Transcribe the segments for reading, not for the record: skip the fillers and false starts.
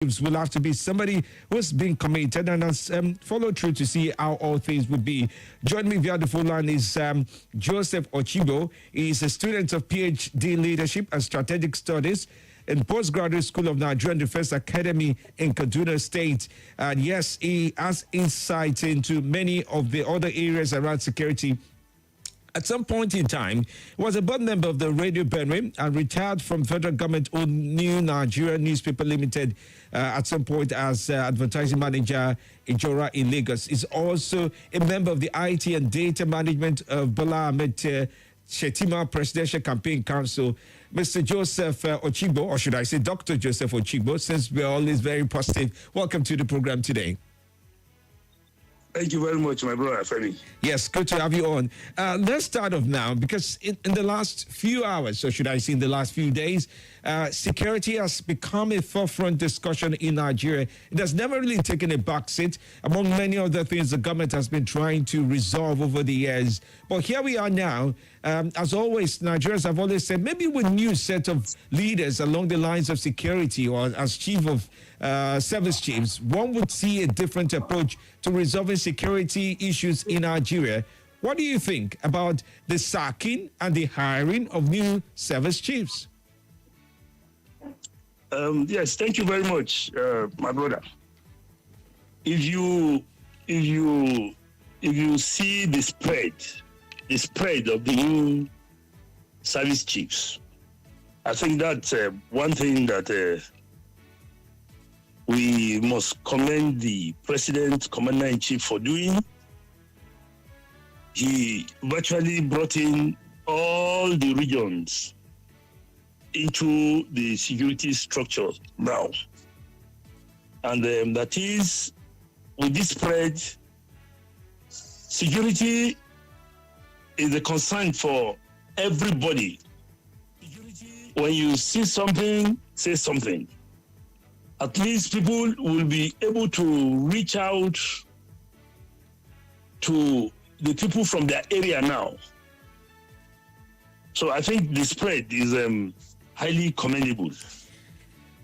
will have to be somebody who's been committed and has followed through to see how all things would be. Joining me via the phone line is Joseph Ochigbo. He is a student of PhD Leadership and Strategic Studies in Postgraduate School of Nigerian Defense Academy in Kaduna State. And yes, he has insight into many of the other areas around security. At some point in time, he was a board member of the Radio Benue and retired from federal government-owned New Nigeria Newspaper Limited at some point as advertising manager in Jora in Lagos. He's also a member of the IT and Data Management of Bola Ahmed Shetima Presidential Campaign Council. Mr. Joseph Ochigbo, or should I say Dr. Joseph Ochigbo, since we're always very positive. Welcome to the program today. Thank you very much, my brother Femi. Yes, good to have you on. Let's start off now, because in the last few hours, or should I say in the last few days, security has become a forefront discussion in Nigeria. It has never really taken a backseat among many other things the government has been trying to resolve over the years. But here we are now. As always, Nigerians have always said, maybe with a new set of leaders along the lines of security or as chief of service chiefs, one would see a different approach to resolving security issues in Nigeria. What do you think about the sacking and the hiring of new service chiefs? Yes, thank you very much, my brother. If you see the spread of the new service chiefs, I think that's one thing that we must commend the President, Commander-in-Chief for doing. He virtually brought in all the regions into the security structure now. And that is, with this spread, security is a concern for everybody. When you see something, say something. At least people will be able to reach out to the people from their area now. So I think the spread is highly commendable.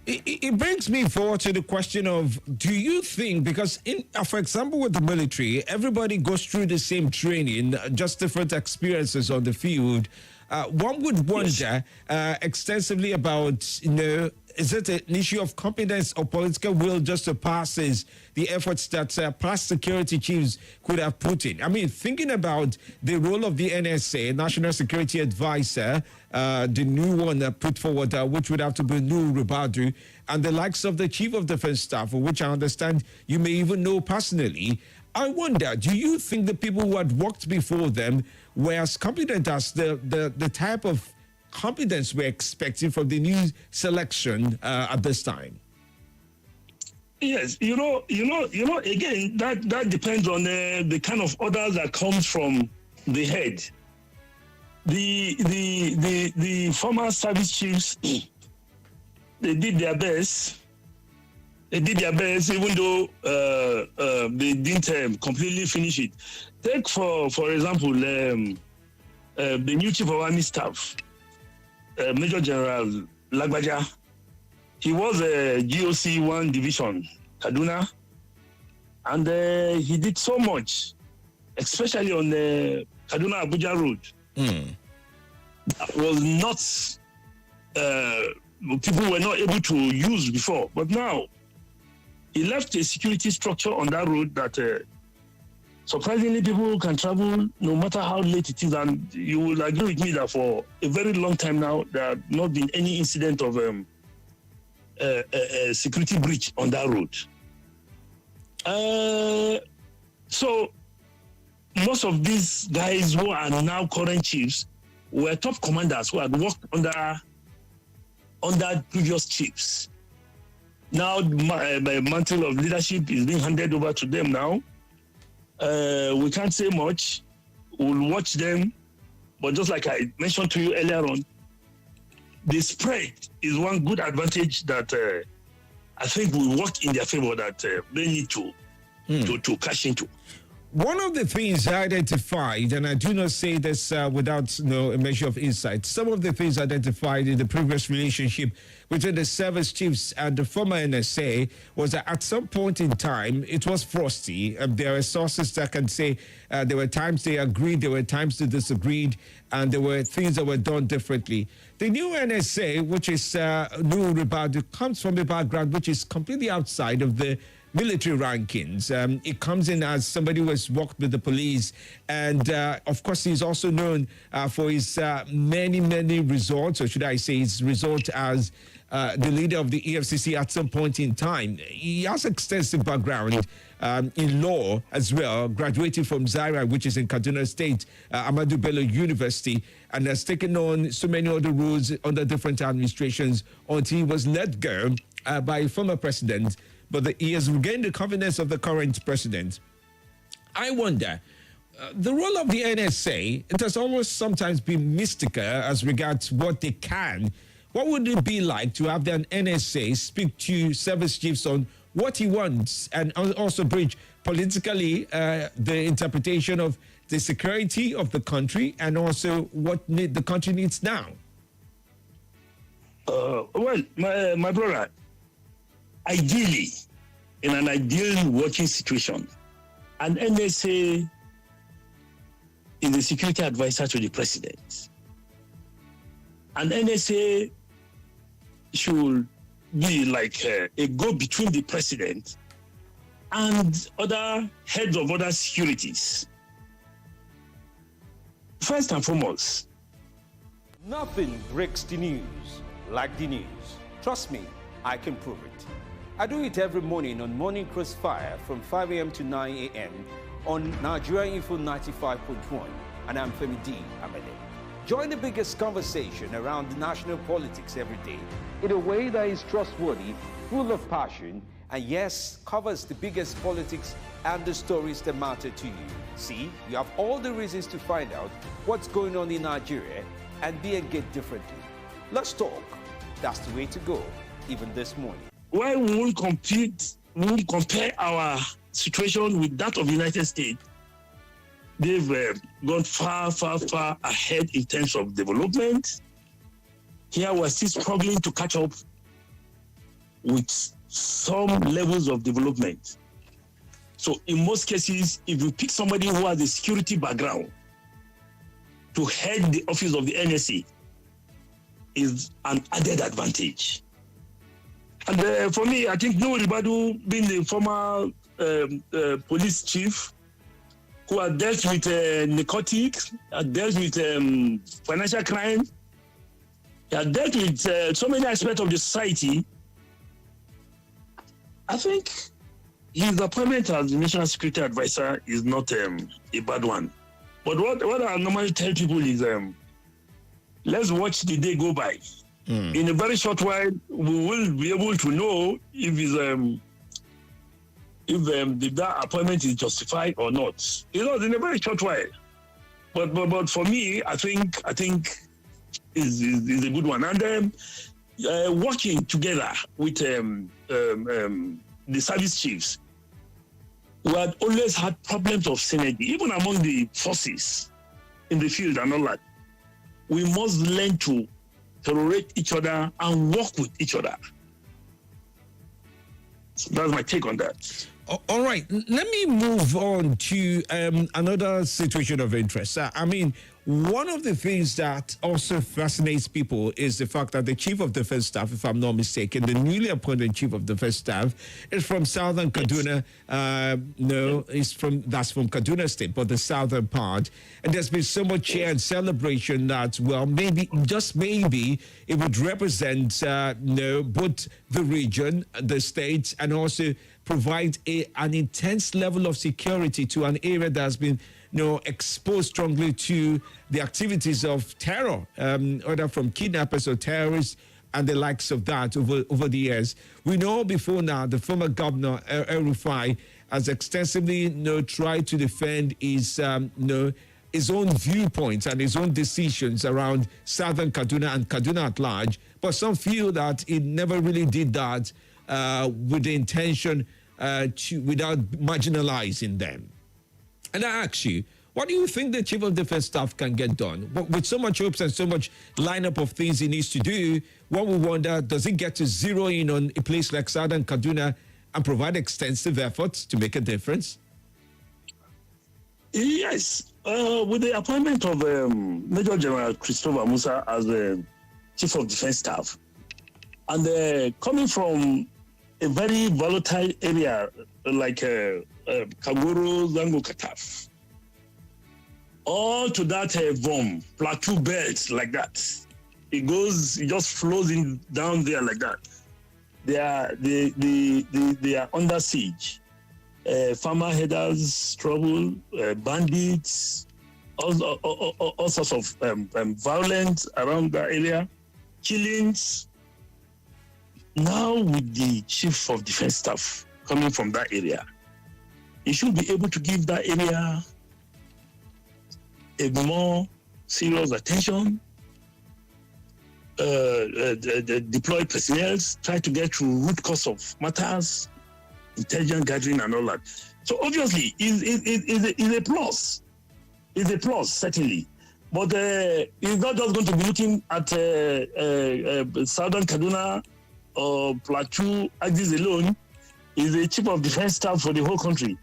It brings me forward to the question of, do you think, because for example, with the military, everybody goes through the same training, just different experiences on the field. One would wonder extensively about, is it an issue of competence or political will just to pass the efforts that past security chiefs could have put in? I mean, thinking about the role of the NSA, National Security Advisor, the new one put forward, which would have to be Nuhu Ribadu, and the likes of the Chief of Defense Staff, which I understand you may even know personally. I wonder, do you think the people who had worked before them were as competent as the type of competence we're expecting from the new selection at this time? Yes, again, that depends on the kind of orders that comes from the head. The former service chiefs, they did their best. They did their best, even though they didn't completely finish it. Take, for example, the new Chief of Army Staff, Major General Lagbaja. He was a GOC 1 Division, Kaduna, and he did so much, especially on the Kaduna Abuja road. Was not, people were not able to use before, but now he left a security structure on that road that surprisingly people can travel no matter how late it is. And you will agree with me that for a very long time now, there have not been any incident of a security breach on that road. So most of these guys who are now current chiefs were top commanders who had worked under previous chiefs. Now, my mantle of leadership is being handed over to them now. We can't say much. We'll watch them. But just like I mentioned to you earlier on, the spread is one good advantage that I think will work in their favor that they need to cash into. One of the things identified, and I do not say this without a measure of insight, some of the things identified in the previous relationship between the service chiefs and the former NSA was that at some point in time, it was frosty. There are sources that can say there were times they agreed, there were times they disagreed, and there were things that were done differently. The new NSA, which is new about, it comes from a background which is completely outside of the military rankings. It comes in as somebody who has worked with the police. And of course, he's also known for his many results, or should I say his result as the leader of the EFCC at some point in time. He has extensive background in law as well, graduating from Zaria, which is in Kaduna State, Ahmadu Bello University, and has taken on so many other roles under different administrations until he was let go by a former president. But he has regained the confidence of the current president. I wonder, the role of the NSA, it has almost sometimes been mystical as regards what they can. What would it be like to have the NSA speak to service chiefs on what he wants and also bridge politically the interpretation of the security of the country and also what the country needs now? Well, my brother, ideally, in an ideal working situation, an NSA is a security advisor to the president. An NSA should be like a go between the president and other heads of other securities. First and foremost, nothing breaks the news like the news. Trust me, I can prove it. I do it every morning on Morning Crossfire from 5 a.m. to 9 a.m. on Nigeria Info 95.1, and I'm Femi D. Amede. Join the biggest conversation around national politics every day in a way that is trustworthy, full of passion, and yes, covers the biggest politics and the stories that matter to you. See, you have all the reasons to find out what's going on in Nigeria and be engaged differently. Let's talk. That's the way to go, even this morning. Why we won't compare our situation with that of the United States? They've gone far ahead in terms of development. Here we're still struggling to catch up with some levels of development. So in most cases, if you pick somebody who has a security background to head the office of the NSA, is an added advantage. And for me, I think Nuhu Ribadu, being the former police chief, who had dealt with narcotics, had dealt with financial crime, had dealt with so many aspects of the society, I think his appointment as the National Security Advisor is not a bad one. But what I normally tell people is, let's watch the day go by. In a very short while, we will be able to know if that appointment is justified or not. In a very short while. But for me, I think is a good one. And working together with the service chiefs, we had always had problems of synergy, even among the forces in the field and all that. We must learn to tolerate each other and work with each other. That's my take on that. All right, let me move on to another situation of interest. I mean, one of the things that also fascinates people is the fact that the Chief of Defense Staff, if I'm not mistaken, the newly appointed Chief of Defense Staff is from Southern Kaduna. That's from Kaduna State, but the southern part. And there's been so much cheer and celebration that, well, maybe, just maybe, it would represent, both the region, the states, and also provide an intense level of security to an area that has been exposed strongly to the activities of terror, either from kidnappers or terrorists and the likes of that over the years. We know before now the former governor, El-Rufai, has extensively tried to defend his own viewpoints and his own decisions around Southern Kaduna and Kaduna at large. But some feel that he never really did that with the intention without marginalizing them. And I ask you, what do you think the Chief of Defense Staff can get done? With so much hopes and so much lineup of things he needs to do, one will wonder, does he get to zero in on a place like Southern Kaduna and provide extensive efforts to make a difference? Yes. With the appointment of Major General Christopher Musa as the Chief of Defense Staff, and coming from a very volatile area like Kaguru, Zango, Kataf, all to that VOM, plateau belt like that. It just flows in down there like that. They are under siege. Farmer headers, trouble, bandits, all sorts of violence around that area, killings. Now with the Chief of Defense Staff coming from that area, he should be able to give that area a more serious attention, deploy personnel, try to get to root cause of matters, intelligence gathering and all that. So obviously, is a plus. It's a plus, certainly. But he's not just going to be looking at Southern Kaduna or Plateau axis alone. He's the Chief of Defense Staff for the whole country.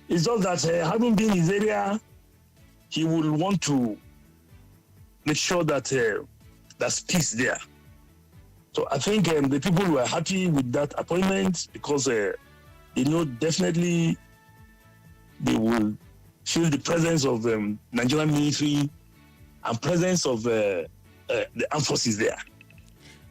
It's just that having been in his area, he will want to make sure that there's peace there. So I think the people were happy with that appointment because they know definitely they will feel the presence of Nigerian military and presence of the armed forces there.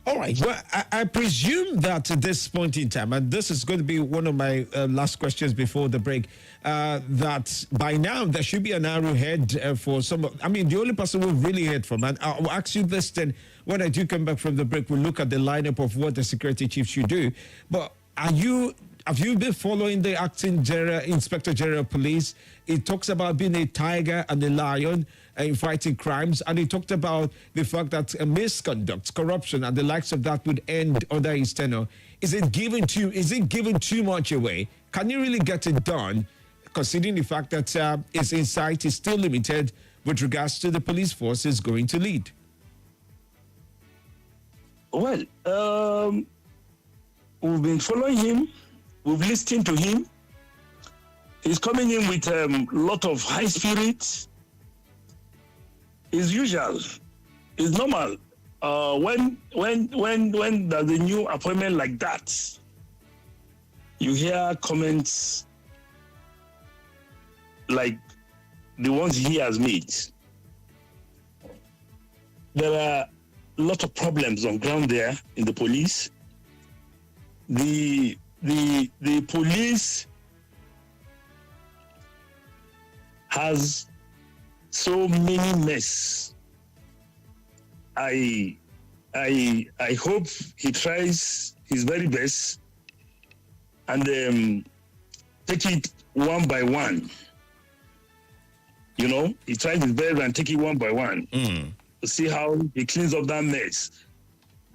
All right. Well, I presume that at this point in time, and this is going to be one of my last questions before the break, that by now there should be an arrowhead for some. I mean, the only person we've really heard from, and I'll ask you this then when I do come back from the break, we'll look at the lineup of what the security chief should do. But have you been following the acting Inspector General of Police? It talks about being a tiger and a lion in fighting crimes, and he talked about the fact that misconduct, corruption, and the likes of that would end under his tenure. Is it giving too much away? Can you really get it done, considering the fact that his insight is still limited with regards to the police force is going to lead? Well, we've been following him. We've listened to him. He's coming in with a lot of high spirit. It's usual. It's normal. When there's a new appointment like that, you hear comments like the ones he has made. There are a lot of problems on ground there in the police. The police has so many mess. I hope he tries his very best and take it one by one. You know, he tries his best and take it one by one to see how he cleans up that mess.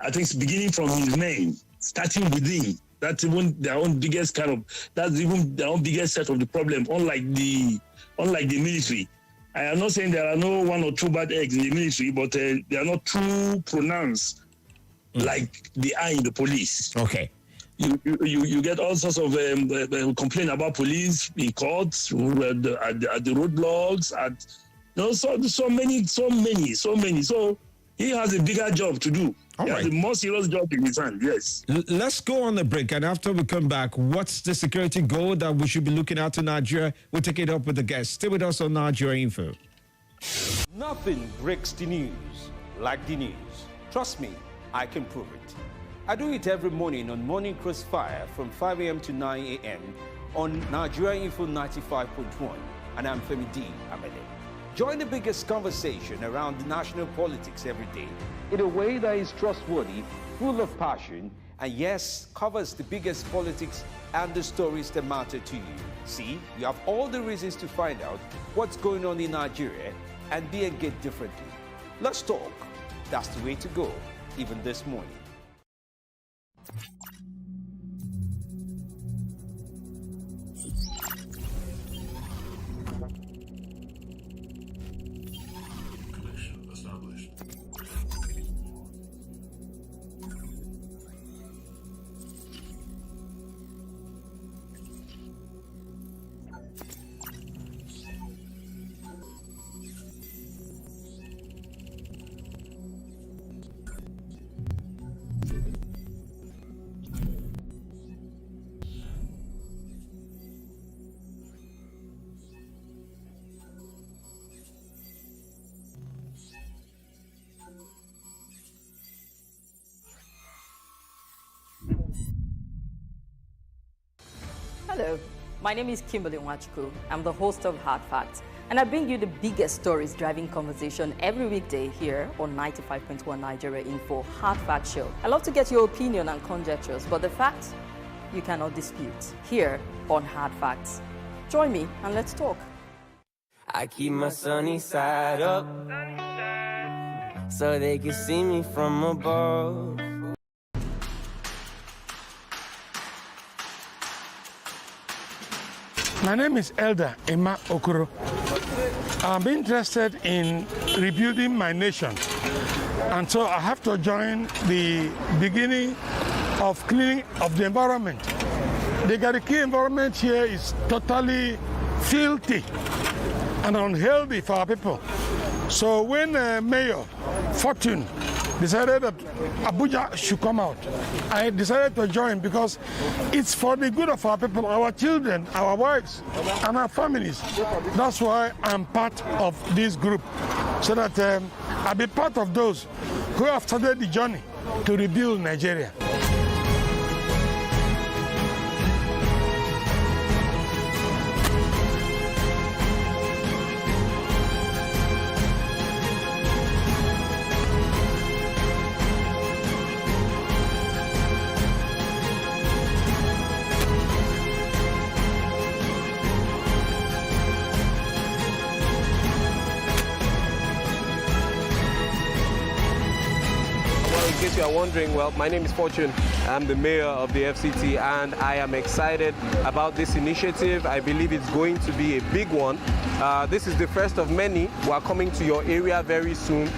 I think it's beginning from his name, starting within. That's even their own biggest that's even their own biggest set of the problem, unlike the military. I am not saying there are no one or two bad eggs in the military, but they are not too pronounced like they are in the police. Okay. You get all sorts of complaint about police in courts, at the roadblocks, so many. So he has a bigger job to do. He has a more serious job in his hand, yes. Let's go on a break, and after we come back, what's the security goal that we should be looking at in Nigeria? We'll take it up with the guests. Stay with us on Nigeria Info. Nothing breaks the news like the news. Trust me, I can prove it. I do it every morning on Morning Crossfire from 5 a.m. to 9 a.m. on Nigeria Info 95.1, and I'm Femi D. Amede. Join the biggest conversation around the national politics every day in a way that is trustworthy, full of passion, and yes, covers the biggest politics and the stories that matter to you. See, you have all the reasons to find out what's going on in Nigeria and be engaged differently. Let's talk. That's the way to go, even this morning. Hello, my name is Kimberly Nwachukwu. I'm the host of Hard Facts, and I bring you the biggest stories driving conversation every weekday here on 95.1 Nigeria Info Hard Fact Show. I love to get your opinion and conjectures, but the facts you cannot dispute here on Hard Facts. Join me and let's talk. I keep my sunny side up so they can see me from above. My name is Elder Emma Okoro. I'm interested in rebuilding my nation, and so I have to join the beginning of cleaning of the environment. The Gariki environment here is totally filthy and unhealthy for our people. So when Mayor Fortune decided that Abuja should come out, I decided to join because it's for the good of our people, our children, our wives, and our families. That's why I'm part of this group, so that I'll be part of those who have started the journey to rebuild Nigeria. In case you are wondering, well, my name is Fortune. I'm the mayor of the FCT, and I am excited about this initiative. I believe it's going to be a big one. This is the first of many who are coming to your area very soon.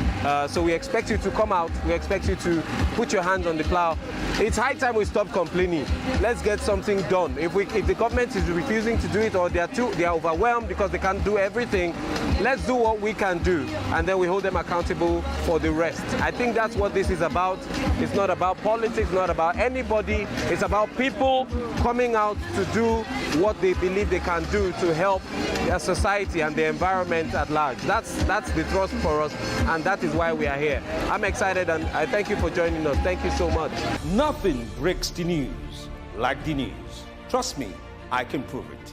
So we expect you to come out. We expect you to put your hands on the plow. It's high time we stop complaining. Let's get something done. If the government is refusing to do it, or they are overwhelmed because they can't do everything, let's do what we can do, and then we hold them accountable for the rest. I think that's what this is about. It's not about politics, not about anybody. It's about people coming out to do what they believe they can do to help their society and the environment at large. That's the thrust for us, and that is why we are here. I'm excited, and I thank you for joining us. Thank you so much. Nothing breaks the news like the news. Trust me, I can prove it.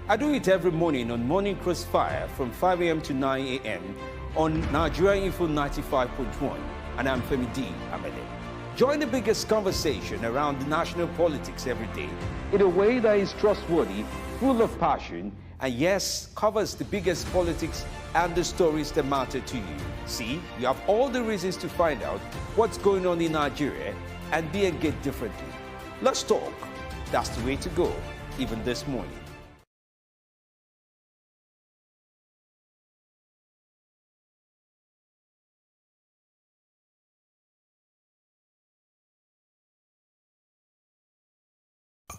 I do it every morning on Morning Crossfire from 5 a.m. to 9 a.m. on Nigeria Info 95.1, and I'm Femi D. Amede. Join the biggest conversation around national politics every day in a way that is trustworthy, full of passion, and yes, covers the biggest politics and the stories that matter to you. See, you have all the reasons to find out what's going on in Nigeria and be engaged differently. Let's talk. That's the way to go, even this morning.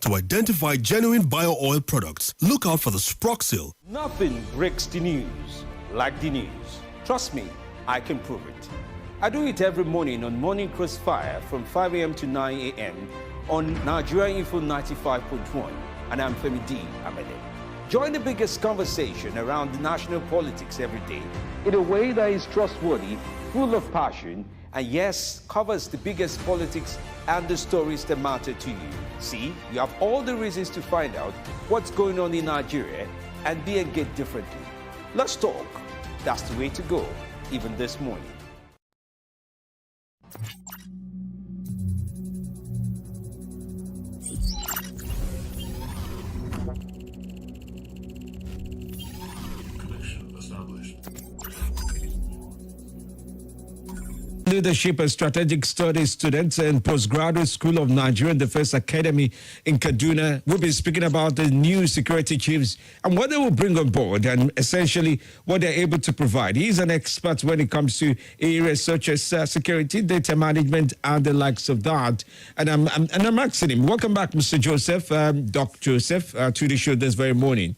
To identify genuine bio-oil products, look out for the Sproxil. Nothing breaks the news like the news. Trust me, I can prove it. I do it every morning on Morning Crossfire from 5 a.m. to 9 a.m. on Nigeria Info 95.1, and I'm Femi D. Amede. Join the biggest conversation around national politics every day in a way that is trustworthy, full of passion, and yes, covers the biggest politics and the stories that matter to you. See, you have all the reasons to find out what's going on in Nigeria and be engaged differently. Let's talk. That's the way to go, even this morning. Leadership and Strategic Studies students in Postgraduate School of Nigeria Defense Academy in Kaduna will be speaking about the new security chiefs and what they will bring on board and essentially what they're able to provide. He's an expert when it comes to areas such as security, data management, and the likes of that. And I'm asking him, welcome back, Mr. Joseph, Dr. Joseph, to the show this very morning.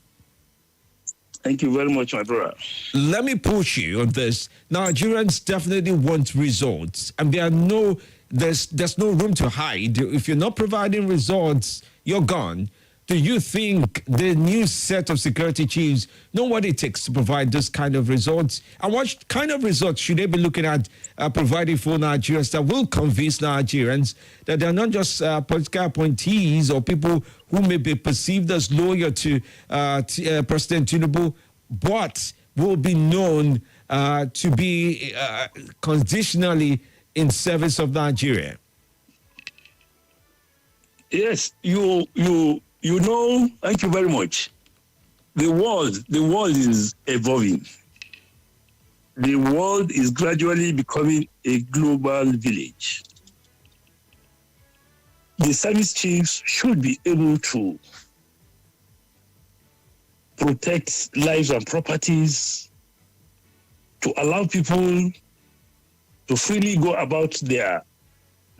Thank you very much, my brother. Let me push you on this. Nigerians definitely want results, and there's no room to hide. If you're not providing results, you're gone. do you think the new set of security chiefs know what it takes to provide this kind of results? And what kind of results should they be looking at providing for Nigerians that will convince Nigerians that they're not just political appointees or people who may be perceived as loyal to President Tinubu, but will be known to be conditionally in service of Nigeria? Yes, you know, thank you very much. The world is evolving. The world is gradually becoming a global village. The service chiefs should be able to protect lives and properties, to allow people to freely go about their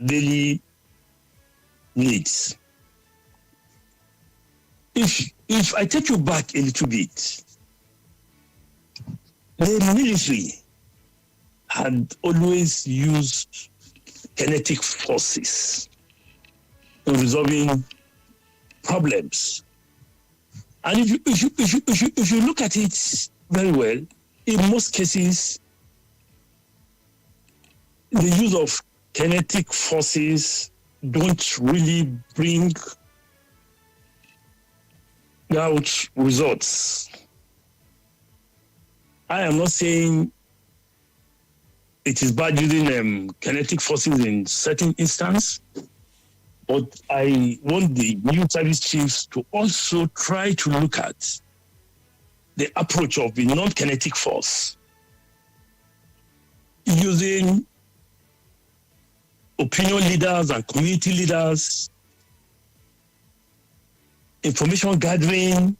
daily needs. If I take you back a little bit, the military had always used kinetic forces in resolving problems. And if you look at it very well, in most cases, the use of kinetic forces don't really bring out results. I am not saying it is bad using kinetic forces in certain instances, but I want the new service chiefs to also try to look at the approach of the non-kinetic force, using opinion leaders and community leaders, information gathering,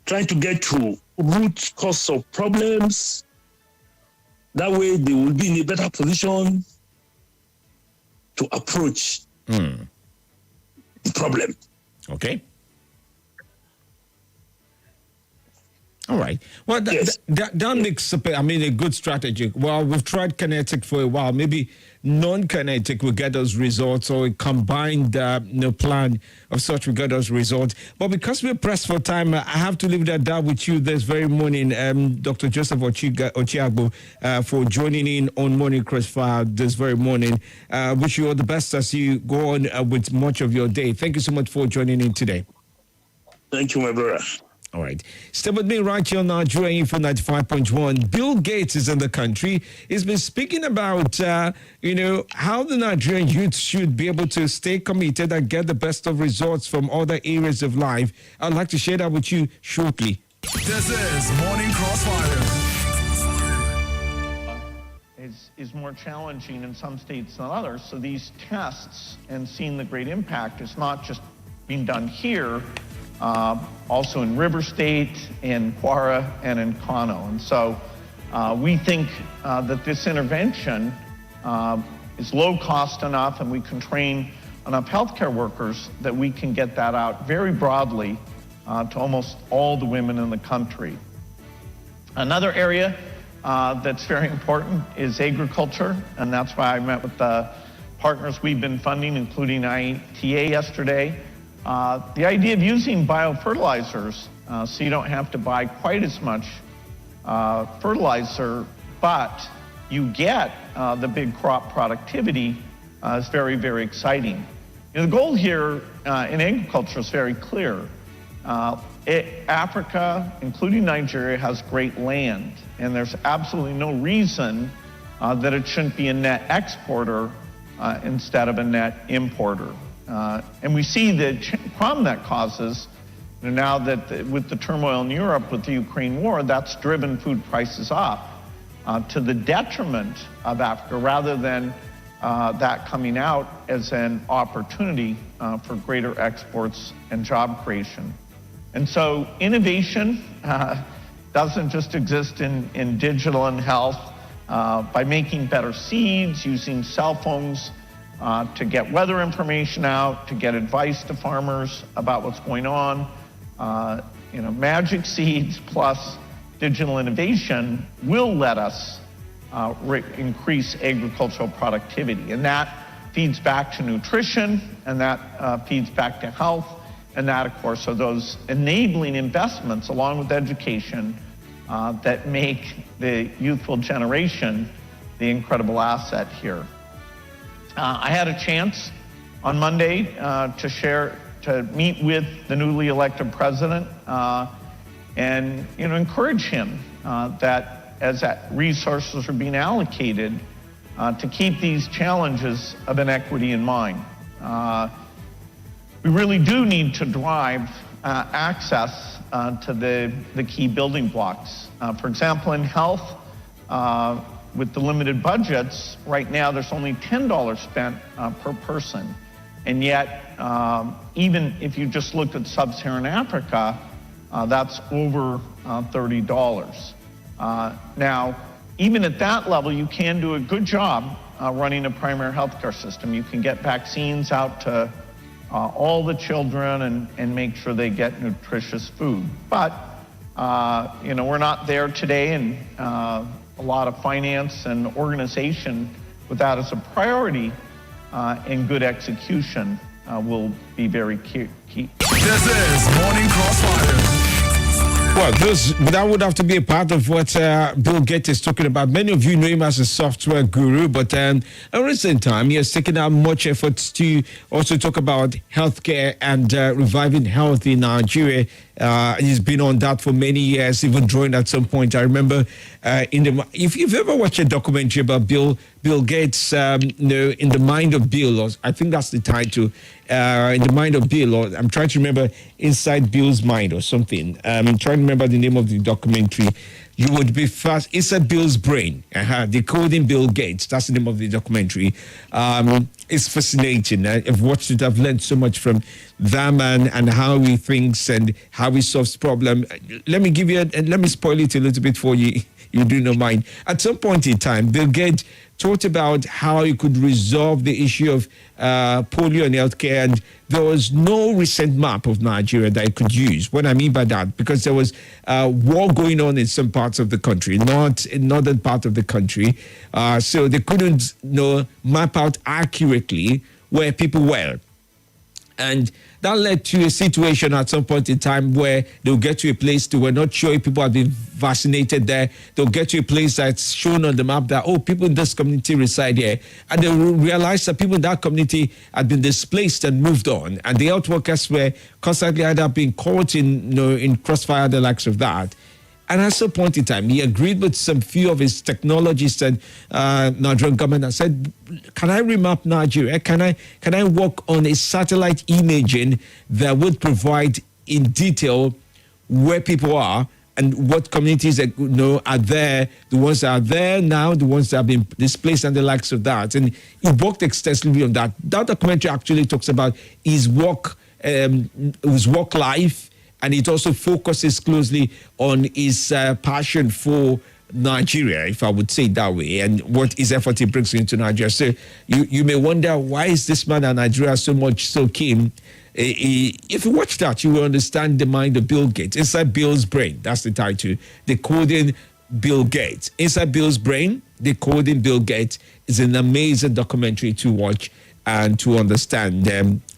trying to get to root cause of problems. That way they will be in a better position to approach the problem. Okay. All right. Well, Yes. that makes, a good strategy. Well, we've tried kinetic for a while. Maybe non-kinetic will get us results, or a combined plan of such will get us results. But because we're pressed for time, I have to leave that with you this very morning, Dr. Joseph Ochiagbo, for joining in on Morning Crossfire this very morning. Wish you all the best as you go on with much of your day. Thank you so much for joining in today. Thank you, my brother. All right. Stay with me right here on Nigeria Info 95.1. Bill Gates is in the country. He's been speaking about, how the Nigerian youth should be able to stay committed and get the best of results from other areas of life. I'd like to share that with you shortly. This is Morning Crossfire. Is more challenging in some states than others. So these tests and seeing the great impact is not just being done here, also in River State, in Kwara, and in Kano. And so we think that this intervention is low cost enough, and we can train enough healthcare workers that we can get that out very broadly to almost all the women in the country. Another area that's very important is agriculture, and that's why I met with the partners we've been funding, including ITA yesterday. The idea of using biofertilizers so you don't have to buy quite as much fertilizer, but you get the big crop productivity is very, very exciting. The goal here in agriculture is very clear. Africa, including Nigeria, has great land, and there's absolutely no reason that it shouldn't be a net exporter instead of a net importer. And we see the problem that causes, now that with the turmoil in Europe with the Ukraine war, that's driven food prices up to the detriment of Africa, rather than that coming out as an opportunity for greater exports and job creation. And so innovation doesn't just exist in digital and health. By making better seeds, using cell phones to get weather information out, to get advice to farmers about what's going on. Magic seeds plus digital innovation will let us increase agricultural productivity. And that feeds back to nutrition, and that feeds back to health, And that, of course, are those enabling investments along with education that make the youthful generation the incredible asset here. I had a chance on Monday to meet with the newly elected president and encourage him that as resources are being allocated to keep these challenges of inequity in mind. We really do need to drive access to the key building blocks. For example, in health, with the limited budgets, right now there's only $10 spent per person. And yet, even if you just looked at sub-Saharan Africa, that's over $30. Now, even at that level, you can do a good job running a primary healthcare system. You can get vaccines out to all the children and make sure they get nutritious food. But, we're not there today, and a lot of finance and organization with that as a priority and good execution will be very key. This is Morning Crossfire. Well, that would have to be a part of what Bill Gates is talking about. Many of you know him as a software guru, but in recent time, he has taken out much efforts to also talk about healthcare and reviving health in Nigeria. He's been on that for many years, even drawing at some point. I remember if you've ever watched a documentary about Bill Gates, In the Mind of Bill, or I think that's the title, In the Mind of Bill, or I'm trying to remember Inside Bill's Mind or something. I'm trying to remember the name of the documentary. You would be fast. Inside Bill's Brain, Decoding Bill Gates. That's the name of the documentary. It's fascinating. I've watched it. I've learned so much from that man and how he thinks and how he solves problems. Let me give you, let me spoil it a little bit for you. You do not mind. At some point in time, Bill Gates talked about how he could resolve the issue of polio and healthcare, and there was no recent map of Nigeria that he could use. What I mean by that, because there was war going on in some parts of the country, not in northern part of the country, so they couldn't map out accurately where people were. And that led to a situation at some point in time where they'll get to a place they were not sure if people had been vaccinated there. They'll get to a place that's shown on the map that, people in this community reside here. And they will realize that people in that community had been displaced and moved on. And the health workers were constantly either being caught in crossfire, the likes of that. And at some point in time, he agreed with some few of his technologists and Nigerian government and said, can I remap Nigeria? Can I work on a satellite imaging that would provide in detail where people are and what communities are there, the ones that are there now, the ones that have been displaced and the likes of that. And he worked extensively on that. That documentary actually talks about his work life, and it also focuses closely on his passion for Nigeria, if I would say it that way, and what his effort he brings into Nigeria. So you may wonder, why is this man and Nigeria so keen? If you watch that, you will understand the mind of Bill Gates. Inside Bill's Brain, that's the title. Decoding Bill Gates. Inside Bill's Brain, Decoding Bill Gates is an amazing documentary to watch and to understand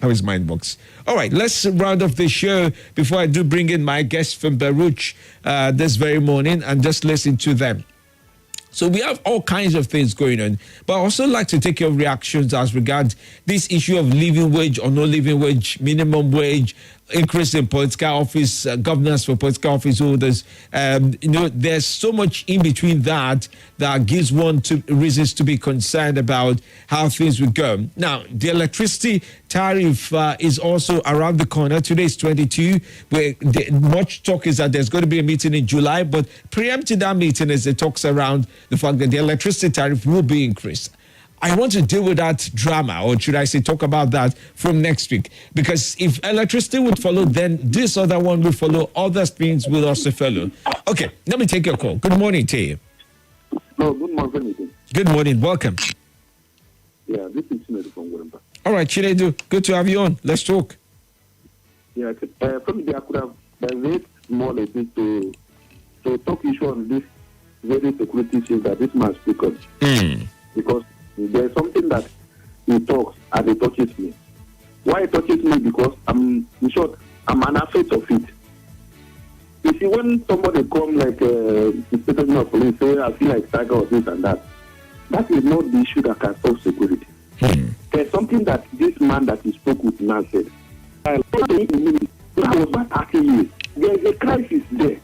how his mind works. All right, let's round off the show before I do bring in my guests from Baruch this very morning and just listen to them. So we have all kinds of things going on, but I also like to take your reactions as regards this issue of living wage or no living wage, minimum wage, increase in political office, governance for political office holders. There's so much in between that gives one reasons to be concerned about how things will go. Now, the electricity tariff is also around the corner. Today is 22. Much talk is that there's going to be a meeting in July, but preempting that meeting is the talks around the fact that the electricity tariff will be increased. I want to deal with that drama, or should I say talk about that from next week. Because if electricity would follow, then this other one will follow. Other things will also follow. Okay, let me take your call. Good morning to you. No, good morning. Good morning. Welcome. Yeah, this is Chinedu from Gwemba. All right, Chinedu, good to have you on. Let's talk. Yeah, from the I could have raised more like this to talk issue on this very security issue that this man speaks on. Because there's something that he talks and it touches me. Why it touches me? Because in short, I'm an affect of it. You see, when somebody come like inspector general of police say, I feel like tiger or this and that is not the issue that can solve security. There's something that this man that he spoke with now said. I was back 30 years. There is a crisis there.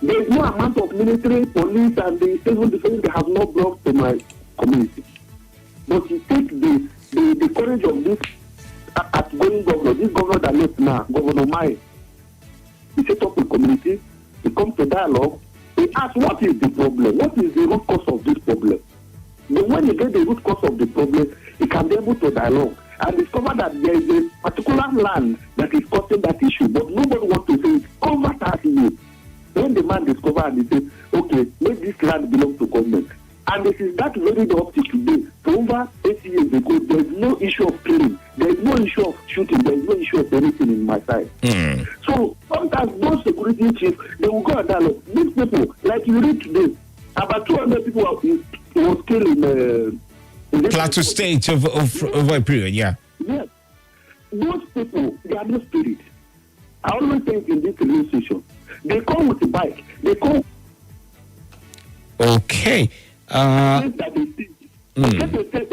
There is no amount of military, police, and the civil defense they have not brought to my community. But you take the courage of this outgoing governor, this governor that left now, Governor Mai. He set up a community, he comes to dialogue, he asks what is the problem, what is the root cause of this problem. Then when you get the root cause of the problem, he can be able to dialogue and discover that there is a particular land that is causing that issue, but nobody wants to say it over 30 years. When the man discovers and he says, okay, make this land belong to government. And this is that very optic today. For over 80 years ago, there is no issue of killing, there is no issue of shooting, there is no issue of anything in my side. So sometimes those security chiefs, they will go and dialogue. These people, like you read today, about 200 people was killed in Plateau State over a period, yeah. Yes. Those people, they are no spirit. I always think in this radio station, they come with a bike, they come. Okay. A place that they stay. A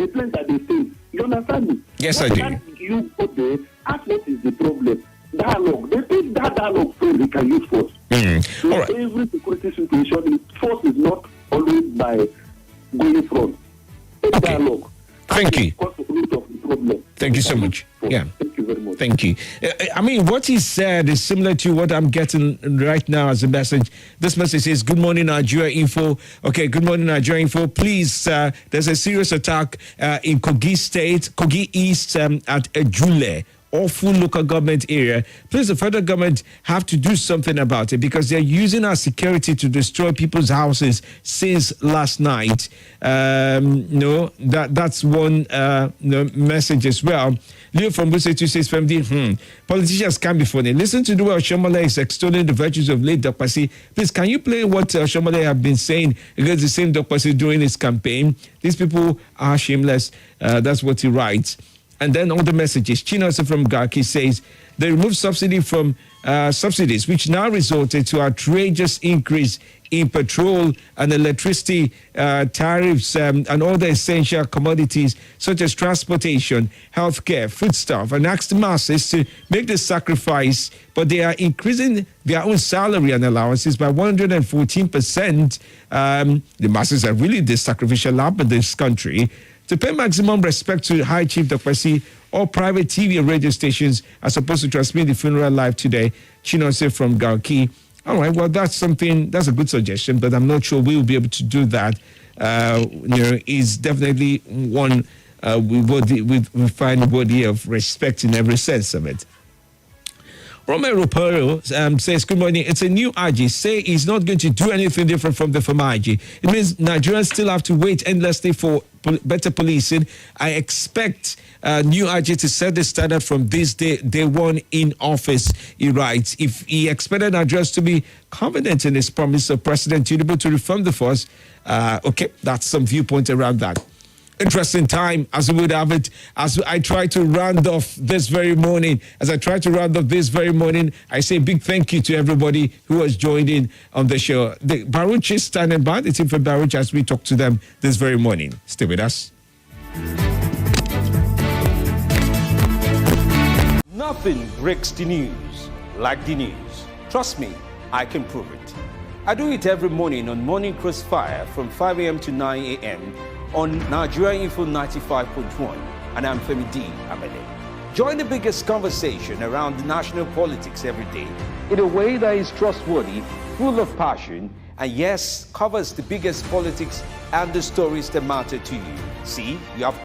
place that they stay. You understand me? Yes, I do. You go there, ask what is the problem. Dialogue. They take that dialogue so they can use force. So all right. Every security situation, force is not always by going front. It's dialogue. Thank you. Thank you so much. Yeah. Thank you very much. Thank you. I mean, what he said is similar to what I'm getting right now as a message. This message says, good morning, Nigeria Info. Okay, good morning, Nigeria Info. Please, there's a serious attack in Kogi State, Kogi East at Ejule. Awful local government area. Please, the federal government have to do something about it because they're using our security to destroy people's houses since last night. That's one message as well. Leo from Busetu says, Femi, politicians can't be funny. Listen to the way Oshomole is extolling the virtues of late Dokpasi. Please, can you play what Oshomole have been saying against the same Dokpasi during his campaign? These people are shameless. That's what he writes. And then all the messages. Chinasa from Garki says they removed subsidies, which now resulted to outrageous increase in petrol and electricity tariffs and all the essential commodities such as transportation, healthcare, foodstuff, and asked the masses to make the sacrifice, but they are increasing their own salary and allowances by 114%. The masses are really the sacrificial lamb in this country. To pay maximum respect to High Chief Dokpasi, all private TV and radio stations are supposed to transmit the funeral live today. Chinonse from Galki. All right, well, that's a good suggestion, but I'm not sure we'll be able to do that. Is definitely one we find worthy of respect in every sense of it. Romero Perro says, good morning. It's a new IG. Say he's not going to do anything different from the former IG. It means Nigerians still have to wait endlessly for better policing. I expect new IG to set the standard from this day one in office, he writes. If he expected Nigerians to be confident in his promise of President Tinubu to reform the force, okay, that's some viewpoint around that. Interesting time, as we would have it, as I try to round off this very morning. I say a big thank you to everybody who has joined in on the show. The Baruch is standing by, the team for Baruch, as we talk to them this very morning. Stay with us. Nothing breaks the news like the news. Trust me, I can prove it. I do it every morning on Morning Crossfire from 5 a.m. to 9 a.m. on Nigeria Info 95.1, and I'm Femi D. Amele. Join the biggest conversation around the national politics every day in a way that is trustworthy, full of passion, and yes, covers the biggest politics and the stories that matter to you. See, you have